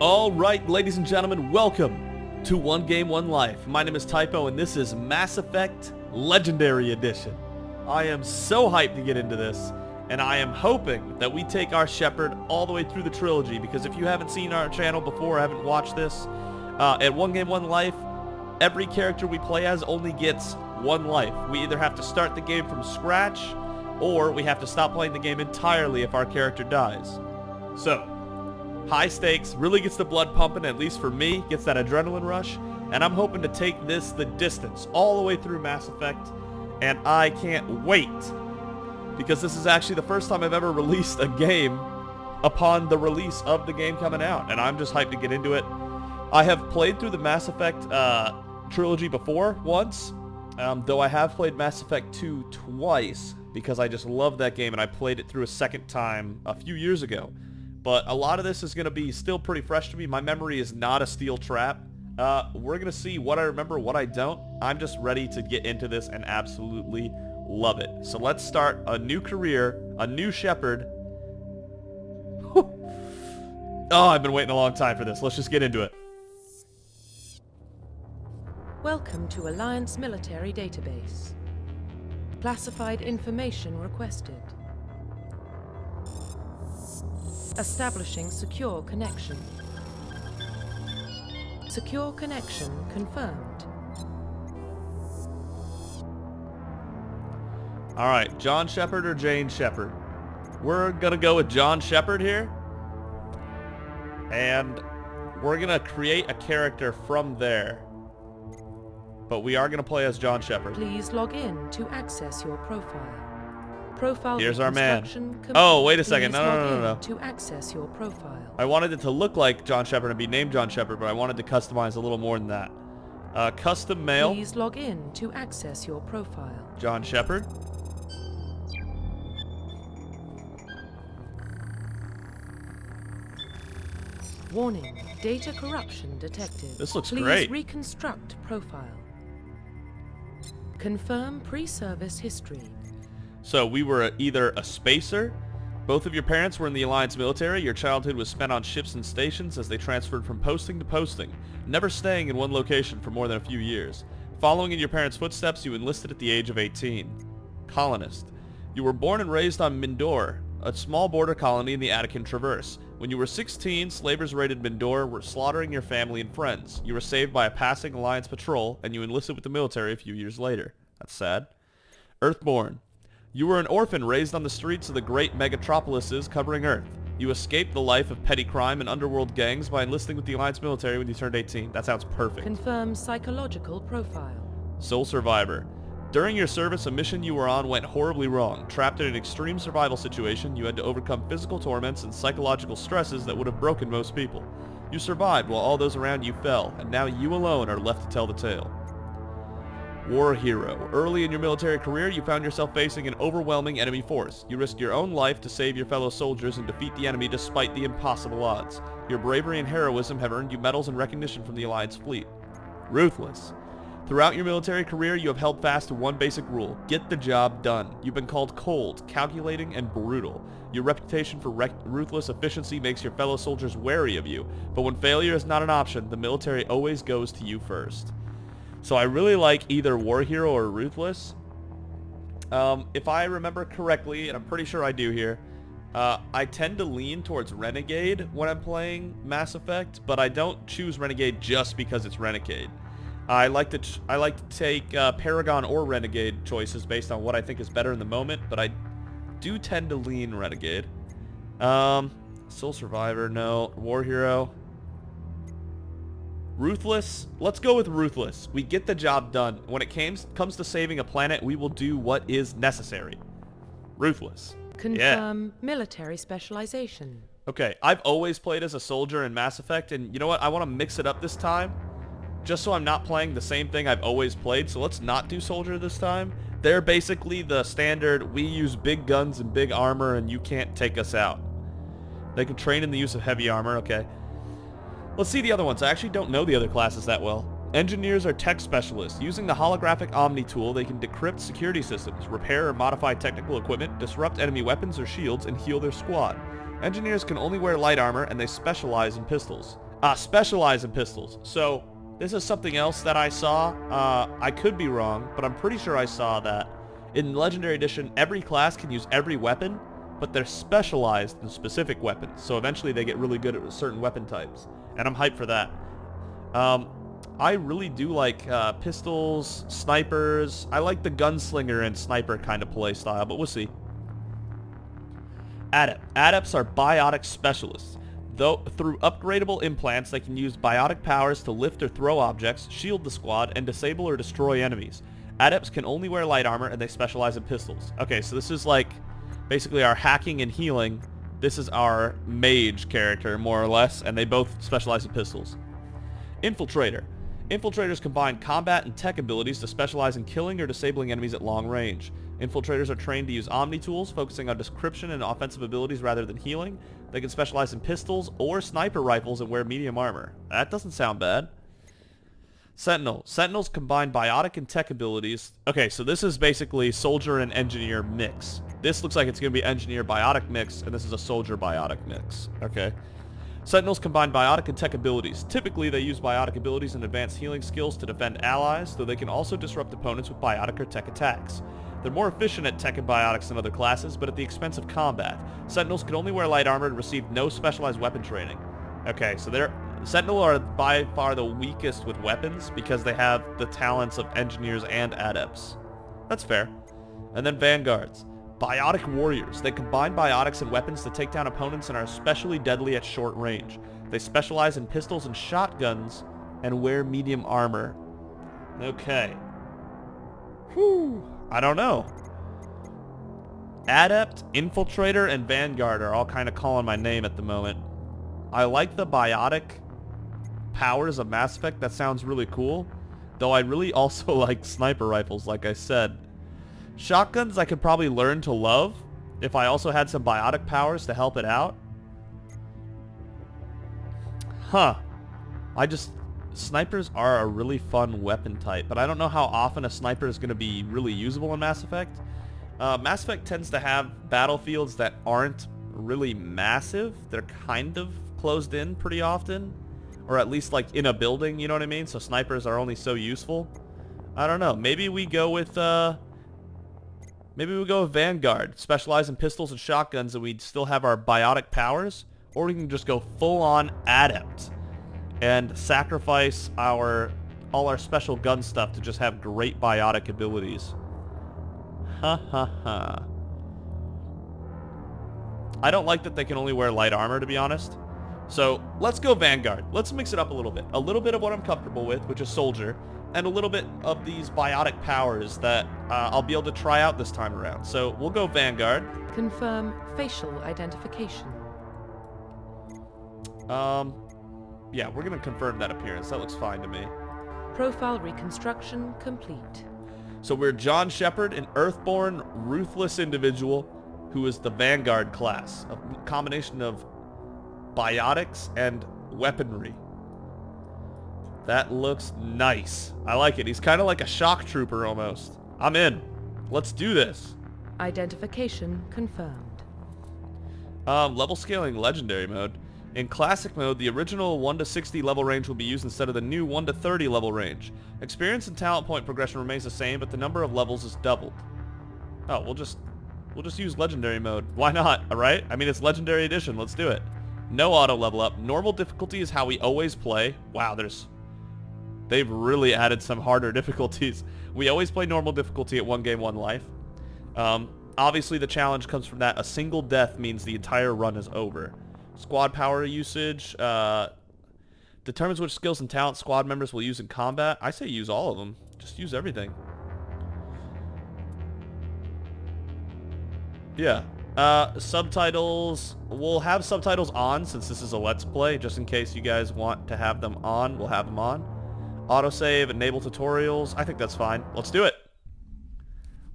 Alright, ladies and gentlemen, welcome to 1Game1Life. My name is Typo, and this is Mass Effect Legendary Edition. I am so hyped to get into this, and I am hoping that we take our Shepard all the way through the trilogy, because if you haven't seen our channel before, or haven't watched this, at 1Game1Life, every character we play as only gets one life. We either have to start the game from scratch, or we have to stop playing the game entirely if our character dies. So, high stakes, really gets the blood pumping, at least for me, gets that adrenaline rush, and I'm hoping to take this the distance all the way through Mass Effect, and I can't wait, because this is actually the first time I've ever released a game upon the release of the game coming out, and I'm just hyped to get into it. I have played through the Mass Effect trilogy before, once, though I have played Mass Effect 2 twice, because I just love that game, and I played it through a second time a few years ago. But a lot of this is going to be still pretty fresh to me. My memory is not a steel trap. We're going to see what I remember, what I don't. I'm just ready to get into this and absolutely love it. So let's start a new career, a new Shepard. Oh, I've been waiting a long time for this. Let's just get into it. Welcome to Alliance Military Database. Classified information requested. Establishing secure connection. Secure connection confirmed. Alright, John Shepard or Jane Shepard? We're gonna go with John Shepard here. And we're gonna create a character from there. But we are gonna play as John Shepard. Please log in to access your profile. Profile Here's our man. complete. Oh, wait a second. Please No. log in to access your profile. I wanted it to look like John Shepard and be named John Shepard, but I wanted to customize a little more than that. Custom mail. Please log in to access your profile. John Shepard. Warning, data corruption detected. This looks Please great. reconstruct profile. Confirm pre-service history. So we were either a spacer, both of your parents were in the Alliance military, your childhood was spent on ships and stations as they transferred from posting to posting, never staying in one location for more than a few years. Following in your parents' footsteps, you enlisted at the age of 18. Colonist. You were born and raised on Mindor, a small border colony in the Attican Traverse. When you were 16, slavers raided Mindor, were slaughtering your family and friends. You were saved by a passing Alliance patrol, and you enlisted with the military a few years later. That's sad. Earthborn. You were an orphan raised on the streets of the great megatropolises covering Earth. You escaped the life of petty crime and underworld gangs by enlisting with the Alliance military when you turned 18. That sounds perfect. Confirm psychological profile. Sole survivor. During your service, a mission you were on went horribly wrong. Trapped in an extreme survival situation, you had to overcome physical torments and psychological stresses that would have broken most people. You survived while all those around you fell, and now you alone are left to tell the tale. War hero. Early in your military career, you found yourself facing an overwhelming enemy force. You risked your own life to save your fellow soldiers and defeat the enemy despite the impossible odds. Your bravery and heroism have earned you medals and recognition from the Alliance fleet. Ruthless. Throughout your military career, you have held fast to one basic rule: get the job done. You've been called cold, calculating, and brutal. Your reputation for ruthless efficiency makes your fellow soldiers wary of you, but when failure is not an option, the military always goes to you first. So I really like either War Hero or Ruthless. If I remember correctly, and I'm pretty sure I do here, I tend to lean towards Renegade when I'm playing Mass Effect, but I don't choose Renegade just because it's Renegade. I like to take Paragon or Renegade choices based on what I think is better in the moment, but I do tend to lean Renegade. Soul Survivor, no. War Hero. Ruthless. Let's go with Ruthless. We get the job done. When it comes to saving a planet, we will do what is necessary. Ruthless. Confirm military specialization. Okay, I've always played as a soldier in Mass Effect, and you know what? I want to mix it up this time, just so I'm not playing the same thing I've always played, so let's not do soldier this time. They're basically the standard, we use big guns and big armor, and you can't take us out. They can train in the use of heavy armor, okay. Let's see the other ones. I actually don't know the other classes that well. Engineers are tech specialists. Using the holographic Omni tool, they can decrypt security systems, repair or modify technical equipment, disrupt enemy weapons or shields, and heal their squad. Engineers can only wear light armor, and they specialize in pistols. Specialize in pistols. So this is something else that I saw. I could be wrong, but I'm pretty sure I saw that in Legendary Edition, every class can use every weapon, but they're specialized in specific weapons. So eventually they get really good at certain weapon types, and I'm hyped for that. I really do like pistols, snipers. I like the gunslinger and sniper kind of play style, but we'll see. Adept. Adepts are biotic specialists. Though through upgradable implants, they can use biotic powers to lift or throw objects, shield the squad, and disable or destroy enemies. Adepts can only wear light armor, and they specialize in pistols. Okay, so this is like basically our hacking and healing. This is our mage character, more or less, and they both specialize in pistols. Infiltrator. Infiltrators combine combat and tech abilities to specialize in killing or disabling enemies at long range. Infiltrators are trained to use Omni tools, focusing on decryption and offensive abilities rather than healing. They can specialize in pistols or sniper rifles and wear medium armor. That doesn't sound bad. Sentinel. Sentinels combine biotic and tech abilities. Okay, so this is basically soldier and engineer mix. This looks like it's going to be engineer biotic mix, and this is a soldier biotic mix. Okay. Sentinels combine biotic and tech abilities. Typically, they use biotic abilities and advanced healing skills to defend allies, though they can also disrupt opponents with biotic or tech attacks. They're more efficient at tech and biotics than other classes, but at the expense of combat. Sentinels can only wear light armor and receive no specialized weapon training. Okay, so Sentinel are by far the weakest with weapons because they have the talents of engineers and adepts. That's fair. And then Vanguards. Biotic warriors. They combine biotics and weapons to take down opponents and are especially deadly at short range. They specialize in pistols and shotguns and wear medium armor. Okay. Whew. I don't know. Adept, Infiltrator, and Vanguard are all kind of calling my name at the moment. I like the biotic powers of Mass Effect. That sounds really cool. Though I really also like sniper rifles, like I said. Shotguns I could probably learn to love if I also had some biotic powers to help it out. Huh. Snipers are a really fun weapon type, but I don't know how often a sniper is going to be really usable in Mass Effect. Mass Effect tends to have battlefields that aren't really massive. They're kind of closed in pretty often, or at least like in a building, you know what I mean? So snipers are only so useful. I don't know. Maybe we go with Vanguard, specialize in pistols and shotguns, and we still have our biotic powers, or we can just go full-on Adept and sacrifice all our special gun stuff to just have great biotic abilities. Ha ha ha. I don't like that they can only wear light armor, to be honest. So let's go Vanguard. Let's mix it up a little bit. A little bit of what I'm comfortable with, which is soldier, and a little bit of these biotic powers that I'll be able to try out this time around. So we'll go Vanguard. Confirm facial identification. Yeah, we're going to confirm that appearance. That looks fine to me. Profile reconstruction complete. So we're John Shepard, an Earthborn, ruthless individual who is the Vanguard class. A combination of biotics and weaponry. That looks nice. I like it. He's kind of like a shock trooper almost. I'm in. Let's do this. Identification confirmed. Level scaling legendary mode. In classic mode, the original 1 to 60 level range will be used instead of the new 1 to 30 level range. Experience and talent point progression remains the same, but the number of levels is doubled. Oh, we'll just use legendary mode. Why not? All right? I mean, it's legendary edition. Let's do it. No auto level up. Normal difficulty is how we always play. Wow, they've really added some harder difficulties. We always play normal difficulty at 1Game1Life. Obviously, the challenge comes from that. A single death means the entire run is over. Squad power usage determines which skills and talents squad members will use in combat. I say use all of them. Just use everything. Yeah. Subtitles. We'll have subtitles on since this is a Let's Play, just in case you guys want to have them on. We'll have them on. Autosave, enable tutorials. I think that's fine. Let's do it.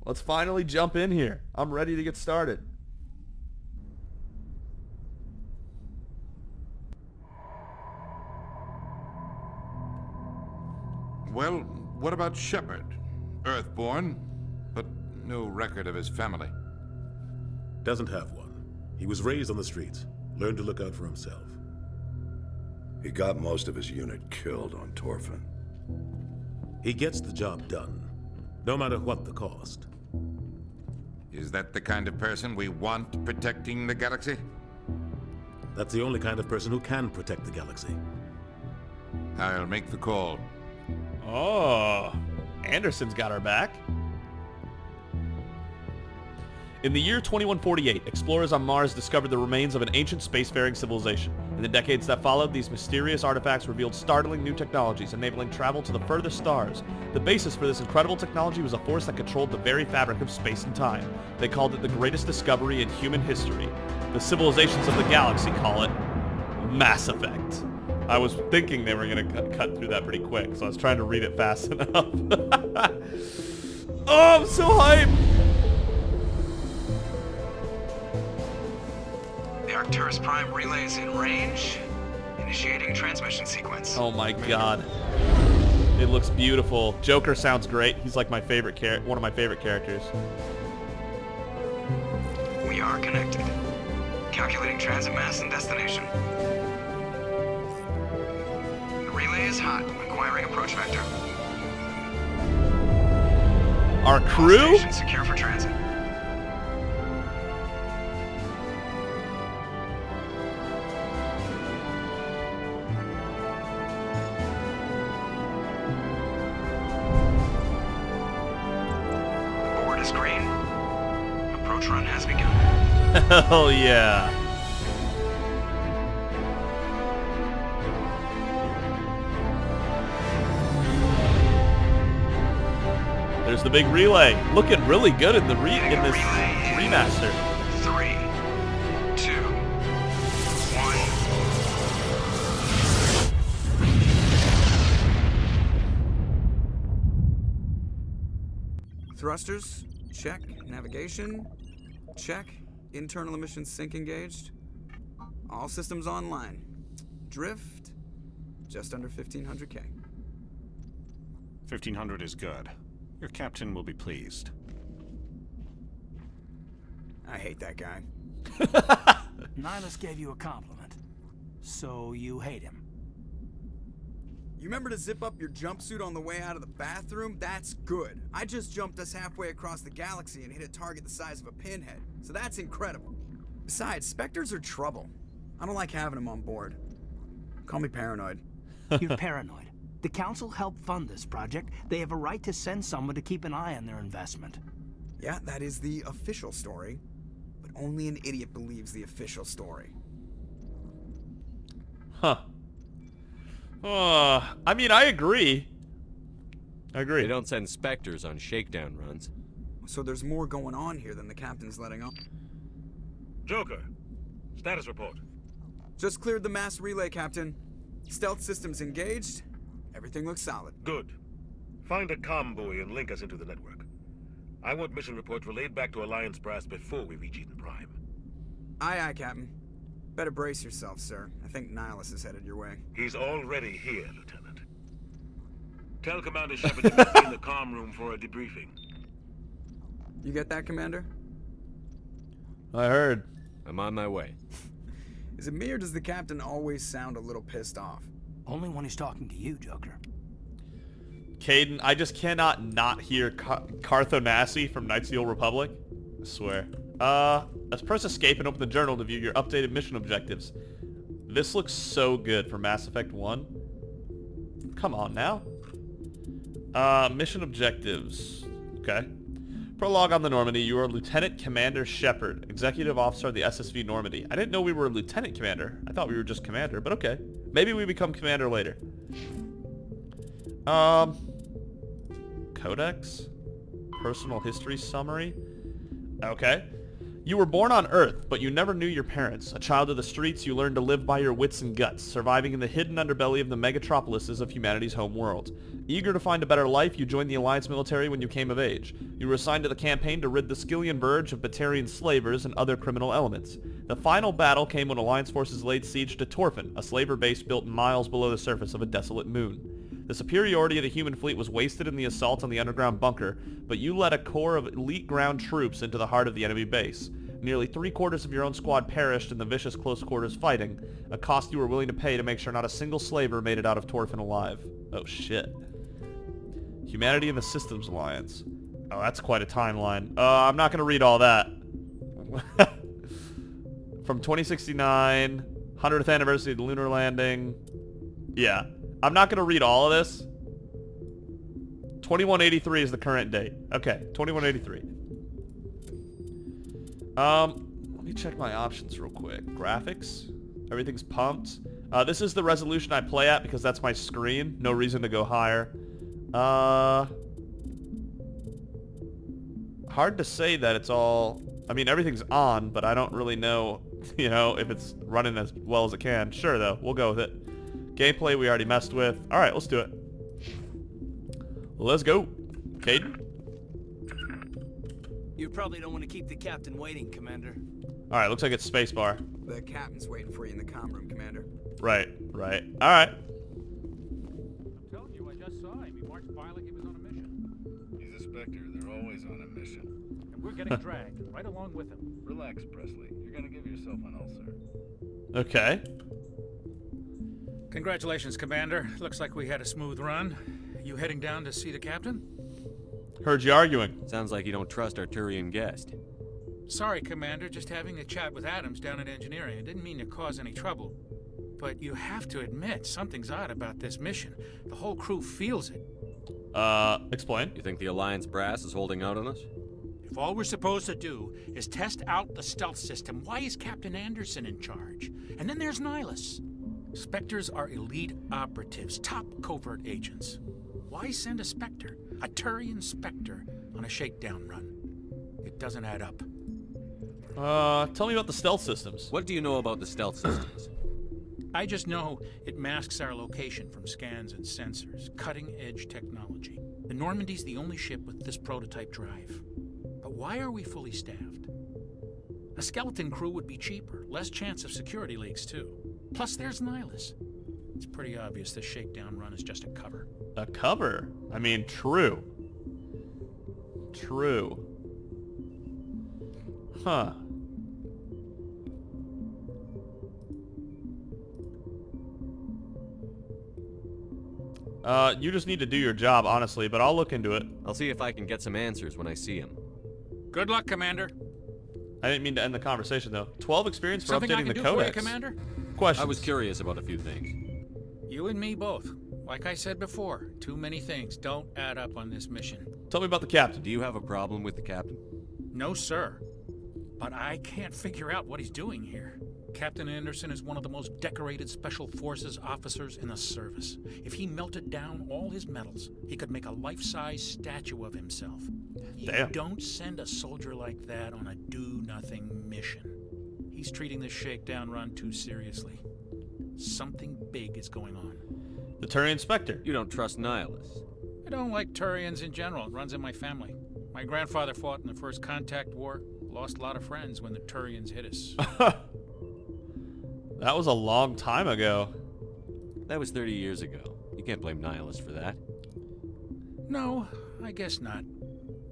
Let's finally jump in here. I'm ready to get started. Well, what about Shepard? Earthborn, but no record of his family. Doesn't have one. He was raised on the streets. Learned to look out for himself. He got most of his unit killed on Torfin. He gets the job done, no matter what the cost. Is that the kind of person we want protecting the galaxy? That's the only kind of person who can protect the galaxy. I'll make the call. Oh, Anderson's got our back. In the year 2148, explorers on Mars discovered the remains of an ancient spacefaring civilization. In the decades that followed, these mysterious artifacts revealed startling new technologies, enabling travel to the furthest stars. The basis for this incredible technology was a force that controlled the very fabric of space and time. They called it the greatest discovery in human history. The civilizations of the galaxy call it Mass Effect. I was thinking they were going to cut through that pretty quick, so I was trying to read it fast enough. Oh, I'm so hyped! The Arcturus Prime relay is in range. Initiating transmission sequence. Oh my god. It looks beautiful. Joker sounds great. He's like my favorite one of my favorite characters. We are connected. Calculating transit mass and destination. The relay is hot. Acquiring approach vector. Our All crew? stations secure for transit. Board is green. Approach run has begun. Hell yeah. There's the big relay. Looking really good in the in this remaster. 3, 2, 1. Thrusters, check. Navigation, check. Internal emissions sync engaged. All systems online. Drift, just under 1500K. 1500 is good. Your captain will be pleased. I hate that guy. Nihilus gave you a compliment. So you hate him. You remember to zip up your jumpsuit on the way out of the bathroom? That's good. I just jumped us halfway across the galaxy and hit a target the size of a pinhead. So that's incredible. Besides, Spectres are trouble. I don't like having them on board. Call me paranoid. You're paranoid. The Council helped fund this project. They have a right to send someone to keep an eye on their investment. Yeah, that is the official story. But only an idiot believes the official story. Huh. I mean, I agree. They don't send Spectres on shakedown runs. So there's more going on here than the captain's letting on. Joker, status report. Just cleared the mass relay, Captain. Stealth systems engaged. Everything looks solid. Good. Find a comm buoy and link us into the network. I want mission reports relayed back to Alliance Brass before we reach Eden Prime. Aye, aye, Captain. Better brace yourself, sir. I think Nihilus is headed your way. He's already here, Lieutenant. Tell Commander Shepard to meet me in the comm room for a debriefing. You get that, Commander? I heard. I'm on my way. Is it me or does the Captain always sound a little pissed off? Only when he's talking to you, Joker. Caden, I just cannot not hear Carthonasi from Knights of the Old Republic. I swear. Let's press escape and open the journal to view your updated mission objectives. This looks so good for Mass Effect 1. Come on now. Mission objectives. Okay. Prologue on the Normandy. You are Lieutenant Commander Shepard, Executive Officer of the SSV Normandy. I didn't know we were Lieutenant Commander. I thought we were just Commander, but okay. Maybe we become Commander later. Codex? Personal history summary? Okay. You were born on Earth, but you never knew your parents. A child of the streets, you learned to live by your wits and guts, surviving in the hidden underbelly of the megatropolises of humanity's home world. Eager to find a better life, you joined the Alliance military when you came of age. You were assigned to the campaign to rid the Skillian Verge of Batarian slavers and other criminal elements. The final battle came when Alliance forces laid siege to Torfin, a slaver base built miles below the surface of a desolate moon. The superiority of the human fleet was wasted in the assault on the underground bunker, but you led a corps of elite ground troops into the heart of the enemy base. Nearly 3/4 of your own squad perished in the vicious close quarters fighting, a cost you were willing to pay to make sure not a single slaver made it out of Torfin alive. Oh shit. Humanity and the Systems Alliance. Oh, that's quite a timeline. I'm not going to read all that. From 2069, 100th anniversary of the lunar landing. Yeah. I'm not going to read all of this. 2183 is the current date. Okay, 2183. Let me check my options real quick. Graphics. Everything's pumped. This is the resolution I play at because that's my screen. No reason to go higher. Hard to say that it's all... I mean, everything's on, but I don't really know, you know, if it's running as well as it can. Sure, though. We'll go with it. Gameplay we already messed with. Alright, let's do it. Let's go. Caden? You probably don't want to keep the captain waiting, Commander. Alright, looks like it's spacebar. The captain's waiting for you in the comm room, Commander. Right, right. Alright. I'm telling you, I just saw him. He marched by like he was on a mission. He's a Spectre. They're always on a mission. And we're getting dragged right along with him. Relax, Presley. You're gonna give yourself an ulcer. Okay. Congratulations, Commander. Looks like we had a smooth run. You heading down to see the captain? Heard you arguing. Sounds like you don't trust our Turian guest. Sorry, Commander. Just having a chat with Adams down at engineering. I didn't mean to cause any trouble. But you have to admit, something's odd about this mission. The whole crew feels it. Explain. You think the Alliance brass is holding out on us? If all we're supposed to do is test out the stealth system, why is Captain Anderson in charge? And then there's Nihilus. Spectres are elite operatives, top covert agents. Why send a Spectre, a Turian Spectre, on a shakedown run? It doesn't add up. Tell me about the stealth systems. What do you know about the stealth systems? I just know it masks our location from scans and sensors. Cutting-edge technology. The Normandy's the only ship with this prototype drive. But why are we fully staffed? A skeleton crew would be cheaper, less chance of security leaks too. Plus there's Nihilus. It's pretty obvious this shakedown run is just a cover. A cover? I mean, true. True. Huh. You just need to do your job, honestly, but I'll look into it. I'll see if I can get some answers when I see him. Good luck, Commander. I didn't mean to end the conversation, though. 12 experience for Something I updating can the do codex. for you, Commander? Questions? I was curious about a few things. You and me both. Like I said before, too many things don't add up on this mission. Tell me about the captain. Do you have a problem with the captain? No, sir. But I can't figure out what he's doing here. Captain Anderson is one of the most decorated Special Forces officers in the service. If he melted down all his medals, he could make a life-size statue of himself. Damn. You don't send a soldier like that on a do-nothing mission. He's treating this shakedown run too seriously. Something big is going on. The Turian Spectre. You don't trust Nihilus. I don't like Turians in general. It runs in my family. My grandfather fought in the First Contact War. Lost a lot of friends when the Turians hit us. That was a long time ago. That was 30 years ago. You can't blame Nihilus for that. No, I guess not.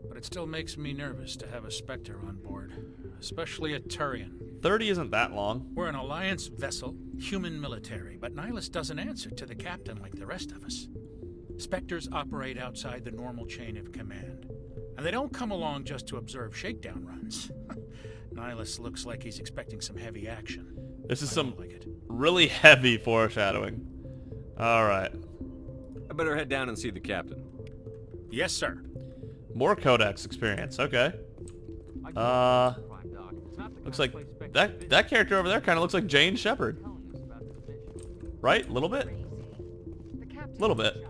But it still makes me nervous to have a Spectre on board. Especially a Turian. 30 isn't that long. We're an Alliance vessel, human military, but Nihilus doesn't answer to the captain like the rest of us. Spectres operate outside the normal chain of command. And they don't come along just to observe shakedown runs. Nihilus looks like he's expecting some heavy action. This is some really heavy foreshadowing. Alright. I better head down and see the captain. Yes, sir. More codex experience, okay. Looks like that character over there kind of looks like Jane Shepard. Right? A little bit? A little bit.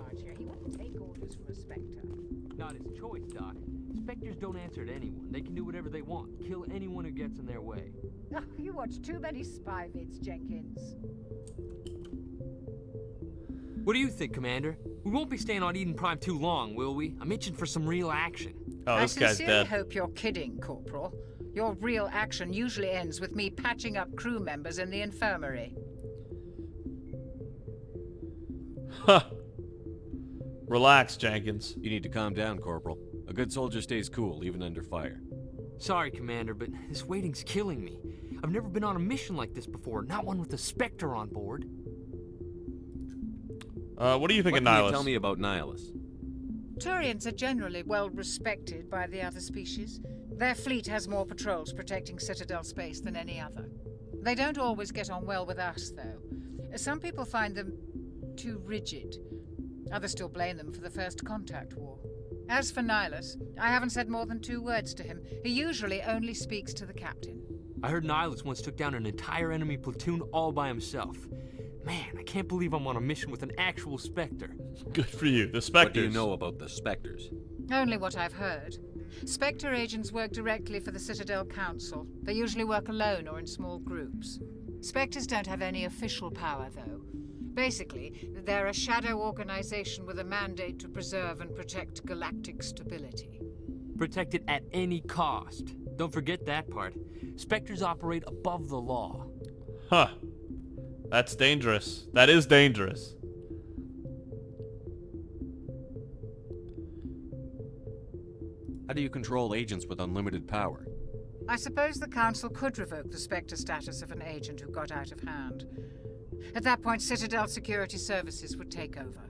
Not his choice, Doc. Spectres don't answer to anyone. They can do whatever they want. Kill anyone who gets in their way. Oh, you watch too many spy vids, Jenkins. What do you think, Commander? We won't be staying on Eden Prime too long, will we? I'm itching for some real action. Oh, this guy's dead. I sincerely hope you're kidding, Corporal. Your real action usually ends with me patching up crew members in the infirmary. Huh. Relax, Jenkins. You need to calm down, Corporal. A good soldier stays cool, even under fire. Sorry, Commander, but this waiting's killing me. I've never been on a mission like this before, not one with a Spectre on board. What do you think of What can Nihilus? you tell me about Nihilus? Turians are generally well respected by the other species. Their fleet has more patrols protecting Citadel space than any other. They don't always get on well with us, though. Some people find them too rigid. Others still blame them for the First Contact War. As for Nihilus, I haven't said more than 2 words to him. He usually only speaks to the captain. I heard Nihilus once took down an entire enemy platoon all by himself. Man, I can't believe I'm on a mission with an actual Spectre. Good for you. The Spectres. What do you know about the Spectres? Only what I've heard. Spectre agents work directly for the Citadel Council. They usually work alone or in small groups. Spectres don't have any official power, though. Basically, they're a shadow organization with a mandate to preserve and protect galactic stability. Protect it at any cost. Don't forget that part. Spectres operate above the law. Huh. That's dangerous. That is dangerous. How do you control agents with unlimited power? I suppose the Council could revoke the Spectre status of an agent who got out of hand. At that point, Citadel Security Services would take over.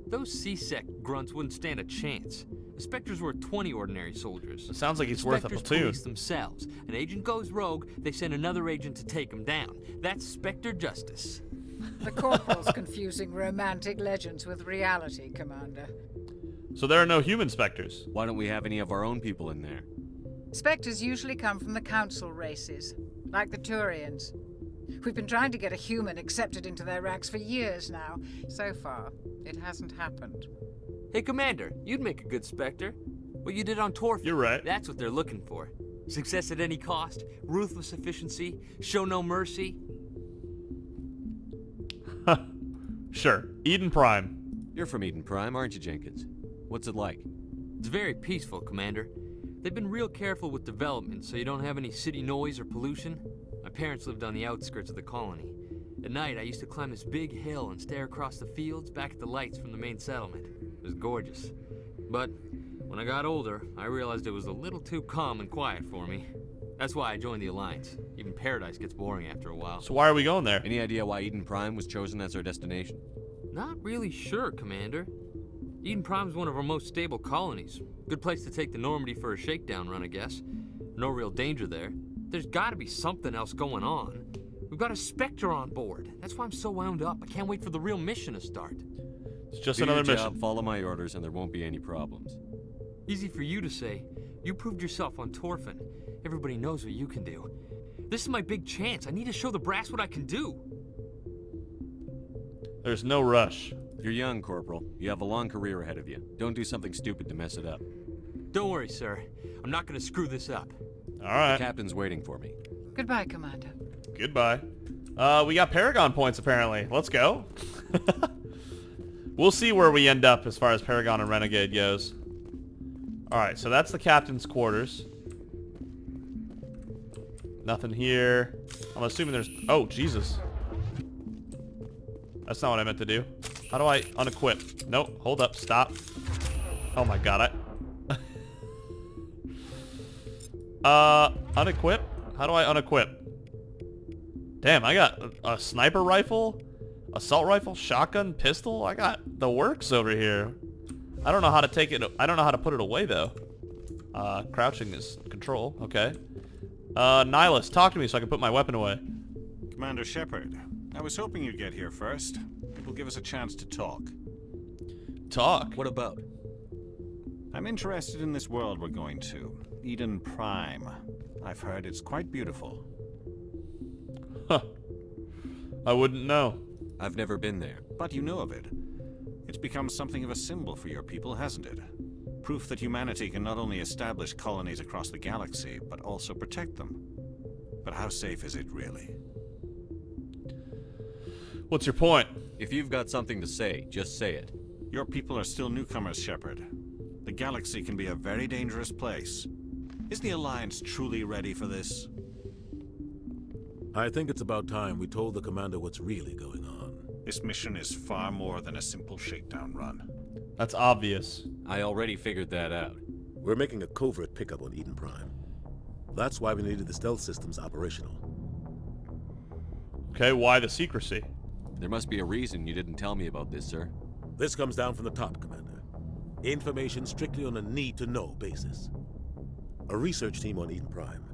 Those C-Sec grunts wouldn't stand a chance. The Spectres were 20 ordinary soldiers. It sounds like he's worth a Spectres platoon. police themselves. An agent goes rogue, they send another agent to take him down. That's Spectre justice. The Corporal's confusing romantic legends with reality, Commander. So there are no human Spectres. Why don't we have any of our own people in there? Spectres usually come from the Council races, like the Turians. We've been trying to get a human accepted into their ranks for years now. So far, it hasn't happened. Hey, Commander, you'd make a good Spectre. What you did on Torf. You're right. That's what they're looking for. Success at any cost, ruthless efficiency, show no mercy. Sure. Eden Prime. You're from Eden Prime, aren't you, Jenkins? What's it like? It's very peaceful, Commander. They've been real careful with development, so you don't have any city noise or pollution. My parents lived on the outskirts of the colony. At night, I used to climb this big hill and stare across the fields back at the lights from the main settlement. It was gorgeous. But when I got older, I realized it was a little too calm and quiet for me. That's why I joined the Alliance. Even Paradise gets boring after a while. So why are we going there? Any idea why Eden Prime was chosen as our destination? Not really sure, Commander. Eden Prime's one of our most stable colonies. Good place to take the Normandy for a shakedown run, I guess. No real danger there. There's gotta be something else going on. We've got a Spectre on board. That's why I'm so wound up. I can't wait for the real mission to start. It's just Do another your mission. job, follow my orders, and there won't be any problems. Easy for you to say. You proved yourself on Torfin. Everybody knows what you can do. This is my big chance. I need to show the brass what I can do. There's no rush. You're young, Corporal. You have a long career ahead of you. Don't do something stupid to mess it up. Don't worry, sir. I'm not gonna screw this up. All right. The captain's waiting for me. Goodbye, Commander. Goodbye. We got Paragon points, apparently. Let's go. We'll see where we end up as far as Paragon and Renegade goes. Alright, so that's the captain's quarters. Nothing here. I'm assuming there's... Oh, Jesus. That's not what I meant to do. How do I unequip? Nope, hold up, stop. Oh my god, unequip? How do I unequip? Damn, I got a sniper rifle, assault rifle, shotgun, pistol. I got the works over here. I don't know how to take it. I don't know how to put it away though. Crouching is control. Okay. Nihilus, talk to me so I can put my weapon away. Commander Shepard, I was hoping you'd get here first. It will give us a chance to talk. Talk? What about? I'm interested in this world we're going to. Eden Prime. I've heard it's quite beautiful. Huh. I wouldn't know. I've never been there. But you know of it. It's become something of a symbol for your people, hasn't it? Proof that humanity can not only establish colonies across the galaxy, but also protect them. But how safe is it, really? What's your point? If you've got something to say, just say it. Your people are still newcomers, Shepard. The galaxy can be a very dangerous place. Is the Alliance truly ready for this? I think it's about time we told the commander what's really going on. This mission is far more than a simple shakedown run. That's obvious. I already figured that out. We're making a covert pickup on Eden Prime. That's why we needed the stealth systems operational. Okay, why the secrecy? There must be a reason you didn't tell me about this, sir. This comes down from the top, Commander. Information strictly on a need-to-know basis. A research team on Eden Prime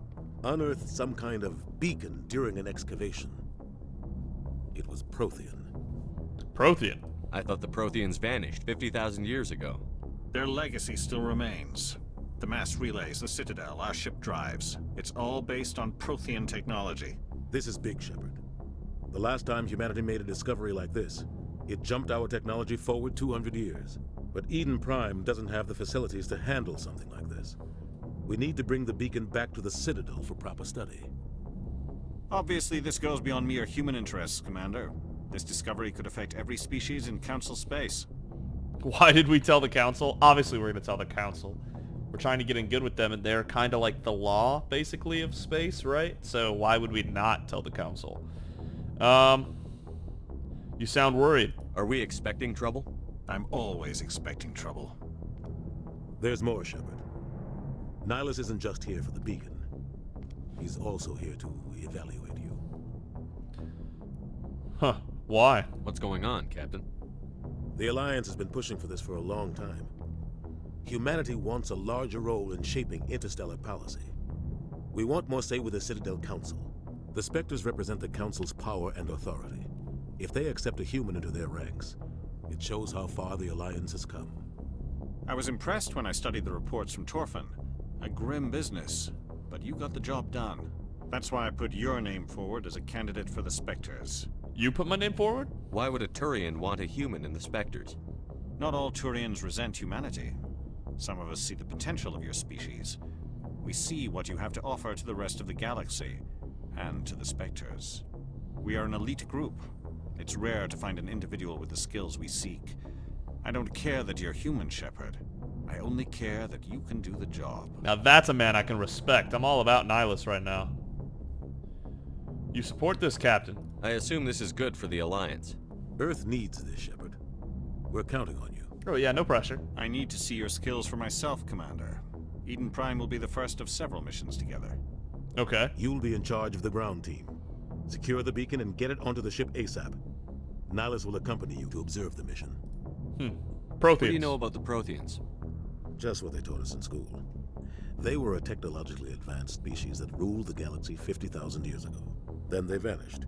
unearthed some kind of beacon during an excavation. It was Prothean. Prothean? I thought the Protheans vanished 50,000 years ago. Their legacy still remains. The mass relays, the Citadel, our ship drives. It's all based on Prothean technology. This is big, Shepard. The last time humanity made a discovery like this, it jumped our technology forward 200 years. But Eden Prime doesn't have the facilities to handle something like this. We need to bring the beacon back to the Citadel for proper study. Obviously, this goes beyond mere human interests, Commander. This discovery could affect every species in Council space. Why did we tell the Council? Obviously, we're going to tell the Council. We're trying to get in good with them, and they're kind of like the law, basically, of space, right? So why would we not tell the Council? You sound worried. Are we expecting trouble? I'm always expecting trouble. There's more, Shepard. Nihilus isn't just here for the beacon. He's also here to evaluate you. Huh. Why? What's going on, Captain? The Alliance has been pushing for this for a long time. Humanity wants a larger role in shaping interstellar policy. We want more say with the Citadel Council. The Spectres represent the Council's power and authority. If they accept a human into their ranks, it shows how far the Alliance has come. I was impressed when I studied the reports from Torfin. A grim business, but you got the job done. That's why I put your name forward as a candidate for the Spectres. You put my name forward? Why would a Turian want a human in the Spectres? Not all Turians resent humanity. Some of us see the potential of your species. We see what you have to offer to the rest of the galaxy, and to the Spectres. We are an elite group. It's rare to find an individual with the skills we seek. I don't care that you're human, Shepard. I only care that you can do the job. Now that's a man I can respect. I'm all about Nihilus right now. You support this, Captain? I assume this is good for the Alliance. Earth needs this, Shepard. We're counting on you. Oh yeah, no pressure. I need to see your skills for myself, Commander. Eden Prime will be the first of several missions together. Okay. You'll be in charge of the ground team. Secure the beacon and get it onto the ship ASAP. Nihilus will accompany you to observe the mission. Protheans. What do you know about the Protheans? Just what they taught us in school. They were a technologically advanced species that ruled the galaxy 50,000 years ago. Then they vanished.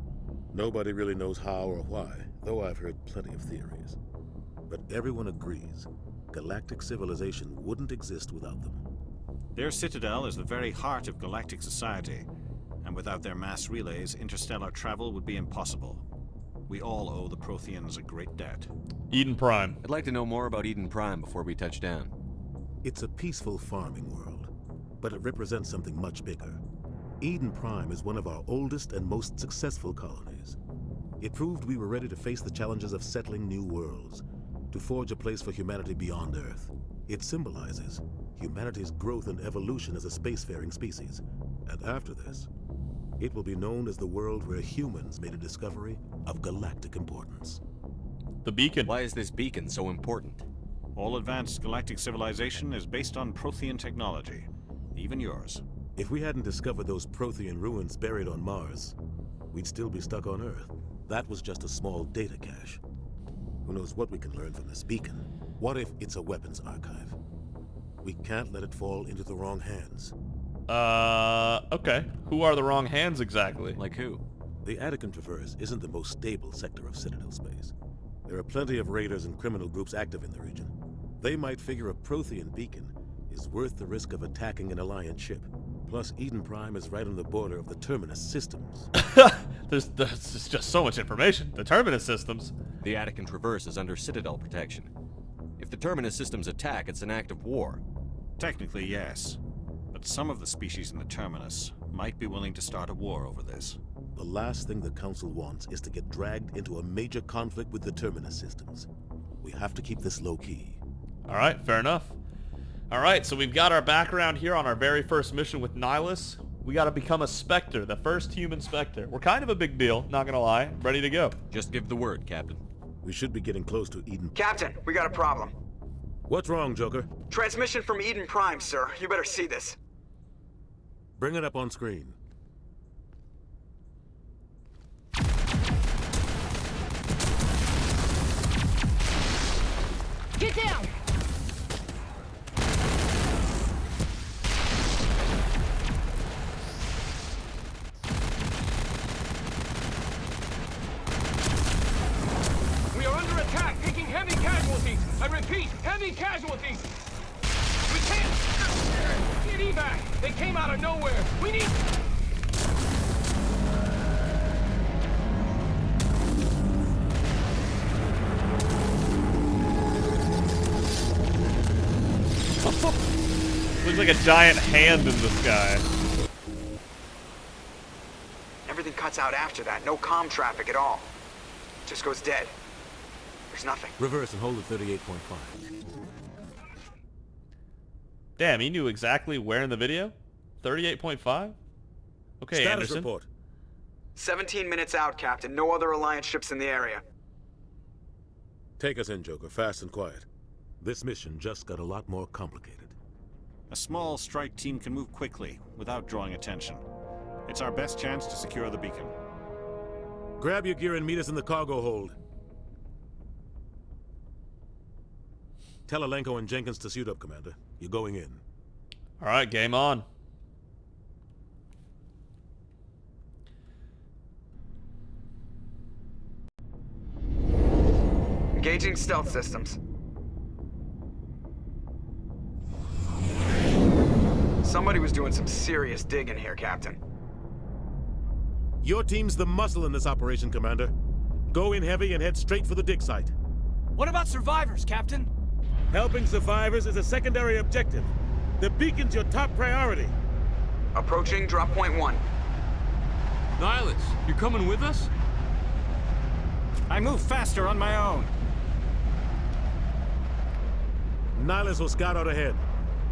Nobody really knows how or why, though I've heard plenty of theories. But everyone agrees, galactic civilization wouldn't exist without them. Their citadel is the very heart of galactic society, and without their mass relays, interstellar travel would be impossible. We all owe the Protheans a great debt. Eden Prime. I'd like to know more about Eden Prime before we touch down. It's a peaceful farming world, but it represents something much bigger. Eden Prime is one of our oldest and most successful colonies. It proved we were ready to face the challenges of settling new worlds, to forge a place for humanity beyond Earth. It symbolizes humanity's growth and evolution as a spacefaring species. And after this, it will be known as the world where humans made a discovery of galactic importance. The beacon. Why is this beacon so important? All advanced galactic civilization is based on Prothean technology, even yours. If we hadn't discovered those Prothean ruins buried on Mars, we'd still be stuck on Earth. That was just a small data cache. Who knows what we can learn from this beacon? What if it's a weapons archive? We can't let it fall into the wrong hands. Okay. Who are the wrong hands exactly? Like who? The Attican Traverse isn't the most stable sector of Citadel space. There are plenty of raiders and criminal groups active in the region. They might figure a Prothean beacon is worth the risk of attacking an Alliance ship. Plus, Eden Prime is right on the border of the Terminus systems. There's just so much information. The Terminus systems. The Attican Traverse is under Citadel protection. If the Terminus systems attack, it's an act of war. Technically, yes. But some of the species in the Terminus might be willing to start a war over this. The last thing the Council wants is to get dragged into a major conflict with the Terminus systems. We have to keep this low-key. All right, fair enough. All right, so we've got our background here on our very first mission with Nihilus. We got to become a Spectre, the first human Spectre. We're kind of a big deal, not gonna lie. Ready to go. Just give the word, Captain. We should be getting close to Eden. Captain, we got a problem. What's wrong, Joker? Transmission from Eden Prime, sir. You better see this. Bring it up on screen. Get down! We are under attack, taking heavy casualties. I repeat, heavy casualties. We can't get evac. They came out of nowhere. We need... Looks like a giant hand in the sky. Everything cuts out after that. No comm traffic at all. Just goes dead. There's nothing. Reverse and hold at 38.5. Damn, he knew exactly where in the video? 38.5? Okay, Status Anderson. report. 17 minutes out, Captain. No other Alliance ships in the area. Take us in, Joker, fast and quiet. This mission just got a lot more complicated. A small strike team can move quickly, without drawing attention. It's our best chance to secure the beacon. Grab your gear and meet us in the cargo hold. Tell Alenko and Jenkins to suit up, Commander. You're going in. All right, game on. Engaging stealth systems. Somebody was doing some serious digging here, Captain. Your team's the muscle in this operation, Commander. Go in heavy and head straight for the dig site. What about survivors, Captain? Helping survivors is a secondary objective. The beacon's your top priority. Approaching drop point 1. Nihilus, you coming with us? I move faster on my own. Nihilus will scout out ahead.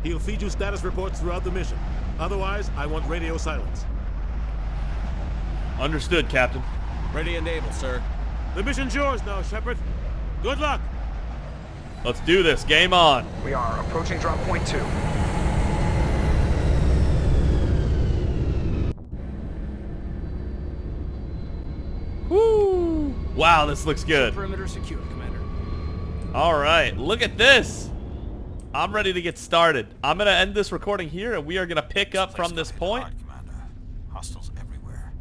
He'll feed you status reports throughout the mission. Otherwise, I want radio silence. Understood, Captain. Ready and able, sir. The mission's yours now, Shepard. Good luck. Let's do this. Game on. We are approaching drop point 2. Woo! Wow, this looks good. Perimeter secure, Commander. All right, look at this. I'm ready to get started. I'm gonna end this recording here, and we are gonna pick up from this point. Commander. Hostiles everywhere.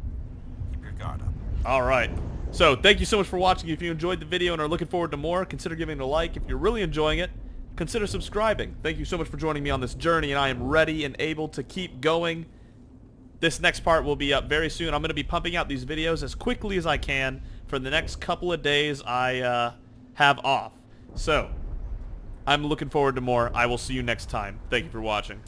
Keep your guard up. All right. So thank you so much for watching. If you enjoyed the video and are looking forward to more, consider giving it a like. If you're really enjoying it, consider subscribing. Thank you so much for joining me on this journey, and I am ready and able to keep going. This next part will be up very soon. I'm going to be pumping out these videos as quickly as I can for the next couple of days I have off. So I'm looking forward to more. I will see you next time. Thank you for watching.